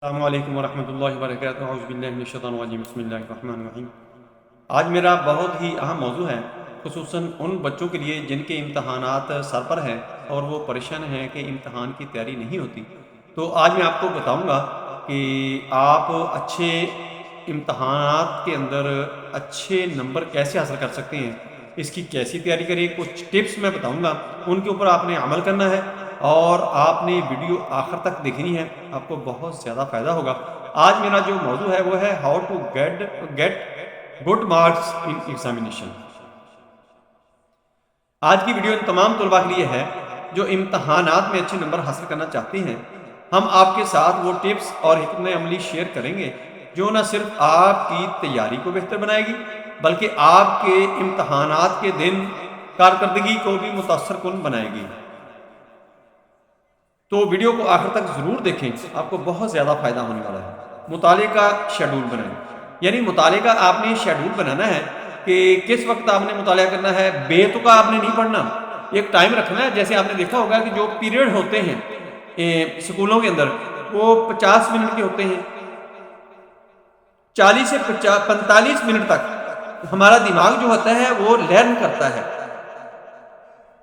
السلام علیکم ورحمۃ اللہ وبرکاتہ اعوذ باللہ من الشیطان الرجیم بسم اللہ الرحمن الرحیم۔ آج میرا بہت ہی اہم موضوع ہے، خصوصاً ان بچوں کے لیے جن کے امتحانات سر پر ہیں اور وہ پریشان ہیں کہ امتحان کی تیاری نہیں ہوتی۔ تو آج میں آپ کو بتاؤں گا کہ آپ اچھے امتحانات کے اندر اچھے نمبر کیسے حاصل کر سکتے ہیں، اس کی کیسی تیاری کریں۔ کچھ ٹپس میں بتاؤں گا، ان کے اوپر آپ نے عمل کرنا ہے اور آپ نے ویڈیو آخر تک دیکھنی ہے، آپ کو بہت زیادہ فائدہ ہوگا۔ آج میرا جو موضوع ہے وہ ہے how to get good marks in examination. آج کی ویڈیو ان تمام طلباء کے لیے ہے جو امتحانات میں اچھے نمبر حاصل کرنا چاہتے ہیں۔ ہم آپ کے ساتھ وہ ٹپس اور حکمت عملی شیئر کریں گے جو نہ صرف آپ کی تیاری کو بہتر بنائے گی بلکہ آپ کے امتحانات کے دن کارکردگی کو بھی متاثر کن بنائے گی۔ تو ویڈیو کو آخر تک ضرور دیکھیں، آپ کو بہت زیادہ فائدہ ہونے والا ہے۔ مطالعے کا شیڈول بنائیں، یعنی مطالعے کا آپ نے شیڈول بنانا ہے کہ کس وقت آپ نے مطالعہ کرنا ہے۔ بے تکا آپ نے نہیں پڑھنا، ایک ٹائم رکھنا ہے۔ جیسے آپ نے دیکھا ہوگا کہ جو پیریڈ ہوتے ہیں سکولوں کے اندر وہ 50 منٹ کے ہوتے ہیں، 40 سے 45 منٹ تک ہمارا دماغ جو ہوتا ہے وہ لرن کرتا ہے،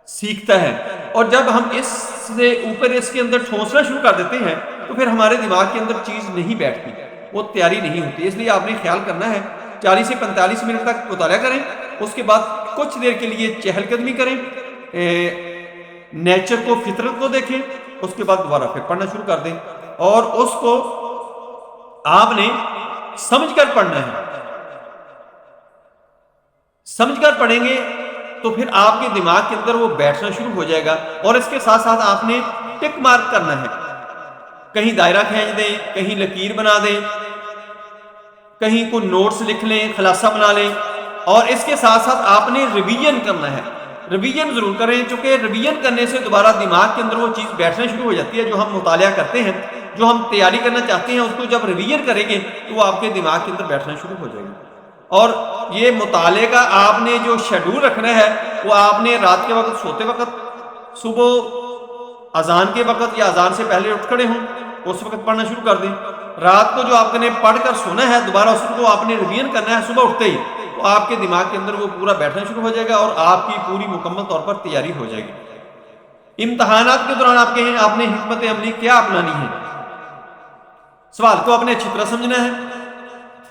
سیکھتا ہے، اور جب ہم اس سے اوپر اس کے اندر ٹھونسنا شروع کر دیتے ہیں تو پھر ہمارے دماغ کے اندر چیز نہیں بیٹھتی، وہ تیاری نہیں ہوتی۔ اس لیے آپ نے خیال کرنا ہے 40 سے 45 منٹ تک مطالعہ کریں، اس کے بعد کچھ دیر کے لیے چہل قدمی کریں، نیچر کو، فطرت کو دیکھیں، اس کے بعد دوبارہ پھر پڑھنا شروع کر دیں، اور اس کو آپ نے سمجھ کر پڑھنا ہے۔ سمجھ کر پڑھیں گے تو پھر آپ کے دماغ کے اندر وہ بیٹھنا شروع ہو جائے گا، اور اس کے ساتھ ساتھ آپ نے ٹک مارک کرنا ہے، کہیں دائرہ کھینچ دیں، کہیں لکیر بنا دیں، کہیں کوئی نوٹس لکھ لیں، خلاصہ بنا لیں، اور اس کے ساتھ ساتھ آپ نے ریویژن کرنا ہے۔ ریویژن ضرور کریں، چونکہ ریویژن کرنے سے دوبارہ دماغ کے اندر وہ چیز بیٹھنا شروع ہو جاتی ہے۔ جو ہم مطالعہ کرتے ہیں، جو ہم تیاری کرنا چاہتے ہیں، اس کو جب ریویژن کریں گے تو وہ آپ کے دماغ کے اندر بیٹھنا شروع ہو جائے گی۔ اور یہ مطالعے کا آپ نے جو شیڈول رکھنا ہے وہ آپ نے رات کے وقت سوتے وقت، صبح اذان کے وقت یا اذان سے پہلے اٹھ کھڑے ہوں اس وقت پڑھنا شروع کر دیں۔ رات کو جو آپ نے پڑھ کر سونا ہے دوبارہ اس کو آپ نے ریویژن کرنا ہے صبح اٹھتے ہی، تو آپ کے دماغ کے اندر وہ پورا بیٹھنا شروع ہو جائے گا اور آپ کی پوری مکمل طور پر تیاری ہو جائے گی۔ امتحانات کے دوران آپ نے حکمت عملی کیا اپنانی ہے؟ سوال کو آپ نے اچھی طرح سمجھنا ہے۔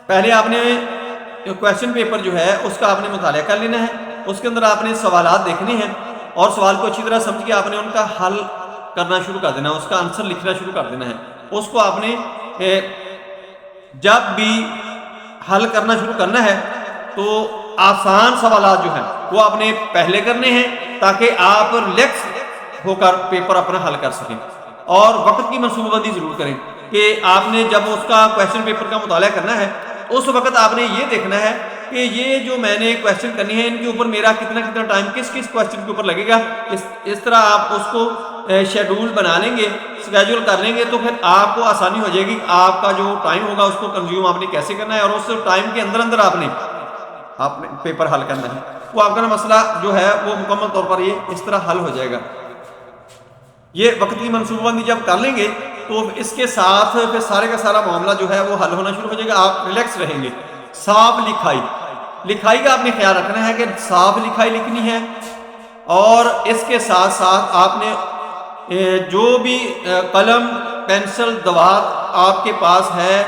پہلے آپ نے کویسچن پیپر جو ہے اس کا آپ نے مطالعہ کر لینا ہے، اس کے اندر آپ نے سوالات دیکھنے ہیں اور سوال کو اچھی طرح سمجھ کے آپ نے ان کا حل کرنا شروع کر دینا ہے، اس کا آنسر لکھنا شروع کر دینا ہے۔ اس کو آپ نے جب بھی حل کرنا شروع کرنا ہے تو آسان سوالات جو ہیں وہ آپ نے پہلے کرنے ہیں تاکہ آپ ریلیکس ہو کر پیپر اپنا حل کر سکیں، اور وقت کی منصوبہ بندی ضرور کریں کہ آپ نے جب اس کا کویسچن پیپر کا مطالعہ کرنا ہے اس وقت آپ نے یہ دیکھنا ہے کہ یہ جو میں نے کویسچن کرنی ہے ان کے اوپر میرا کتنا ٹائم کس کویسچن کے اوپر لگے گا۔ اس طرح آپ اس کو شیڈول بنا لیں گے، اسکیجول کر لیں گے، تو پھر آپ کو آسانی ہو جائے گی آپ کا جو ٹائم ہوگا اس کو کنزیوم آپ نے کیسے کرنا ہے، اور اس ٹائم کے اندر آپ نے پیپر حل کرنا ہے۔ وہ آپ کا مسئلہ جو ہے وہ مکمل طور پر یہ اس طرح حل ہو جائے گا۔ یہ وقت کی منصوبہ بندی جب کر لیں گے تو اس کے ساتھ پھر سارے کا سارا معاملہ جو ہے وہ حل ہونا شروع ہو جائے گا، آپ ریلیکس رہیں گے۔ صاف لکھائی کا آپ نے خیال رکھنا ہے کہ صاف لکھائی لکھنی ہے، اور اس کے ساتھ ساتھ آپ نے جو بھی قلم، پینسل، دوات آپ کے پاس ہے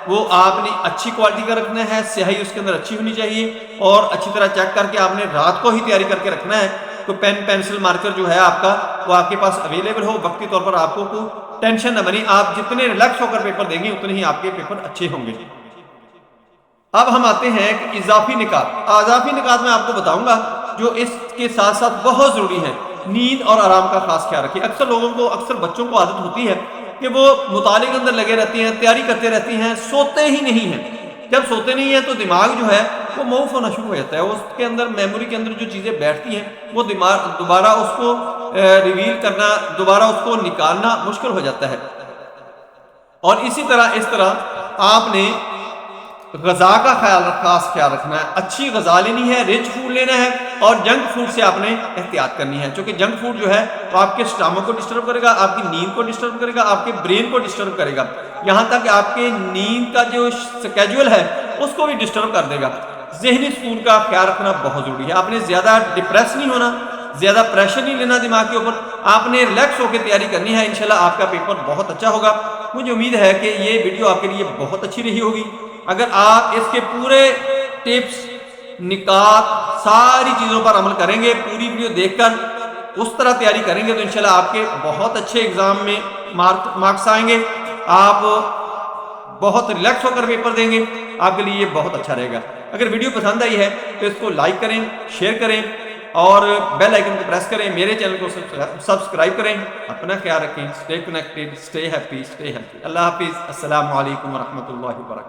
وہ آپ نے اچھی کوالٹی کا رکھنا ہے، سیاہی اس کے اندر اچھی ہونی چاہیے، اور اچھی طرح چیک کر کے آپ نے رات کو ہی تیاری کر کے رکھنا ہے۔ تو پین، پینسل، مارکر جو ہے آپ کا وہ آپ کے پاس اویلیبل ہو، وقتی طور پر آپ کو کوئی ٹینشن نہ بنی، آپ جتنے ریلیکس ہو کر پیپر دیں گے اتنے ہی آپ کے پیپر اچھے ہوں گے۔ اب ہم آتے ہیں کہ اضافی نکات۔ اضافی نکات میں آپ کو بتاؤں گا جو اس کے ساتھ ساتھ بہت ضروری ہے۔ نیند اور آرام کا خاص خیال رکھیں۔ اکثر بچوں کو عادت ہوتی ہے کہ وہ مطالعے کے اندر لگے رہتے ہیں، تیاری کرتے رہتے ہیں، سوتے ہی نہیں ہیں۔ جب سوتے نہیں ہیں تو دماغ جو ہے وہ موف ہونا شروع ہو جاتا ہے، اس کے اندر میموری کے اندر جو چیزیں بیٹھتی ہیں وہ دوبارہ اس کو ریویل کرنا، دوبارہ اس کو نکالنا مشکل ہو جاتا ہے۔ اور اس طرح آپ نے غذا کا خاص خیال رکھنا ہے، اچھی غذا لینی ہے، رچ فوڈ لینا ہے، اور جنک فوڈ سے آپ نے احتیاط کرنی ہے، چونکہ جنک فوڈ جو ہے تو آپ کے اسٹامک کو ڈسٹرب کرے گا، آپ کی نیند کو ڈسٹرب کرے گا، آپ کے برین کو ڈسٹرب کرے گا، یہاں تک کہ آپ کے نیند کا جو سکیجول ہے اس کو بھی ڈسٹرب کر دے گا۔ ذہنی سکون کا خیال رکھنا بہت ضروری ہے، آپ نے زیادہ ڈپریس نہیں ہونا، زیادہ پریشر نہیں لینا دماغ کے اوپر، آپ نے ریلیکس ہو کے تیاری کرنی ہے، انشاءاللہ آپ کا پیپر بہت اچھا ہوگا۔ مجھے امید ہے کہ یہ ویڈیو آپ کے لیے بہت اچھی رہی ہوگی۔ اگر آپ اس کے پورے ٹپس، نکات، ساری چیزوں پر عمل کریں گے، پوری ویڈیو دیکھ کر اس طرح تیاری کریں گے، تو انشاءاللہ آپ کے بہت اچھے ایگزام میں مارکس آئیں گے، آپ بہت ریلیکس ہو کر پیپر دیں گے، آپ کے لیے یہ بہت اچھا رہے گا۔ اگر ویڈیو پسند آئی ہے تو اس کو لائک کریں، شیئر کریں، اور بیل آئیکن کو پریس کریں، میرے چینل کو سبسکرائب کریں۔ اپنا خیال رکھیں، stay connected, stay happy, stay healthy. اللہ حافظ، السلام علیکم ورحمۃ اللہ وبرکاتہ۔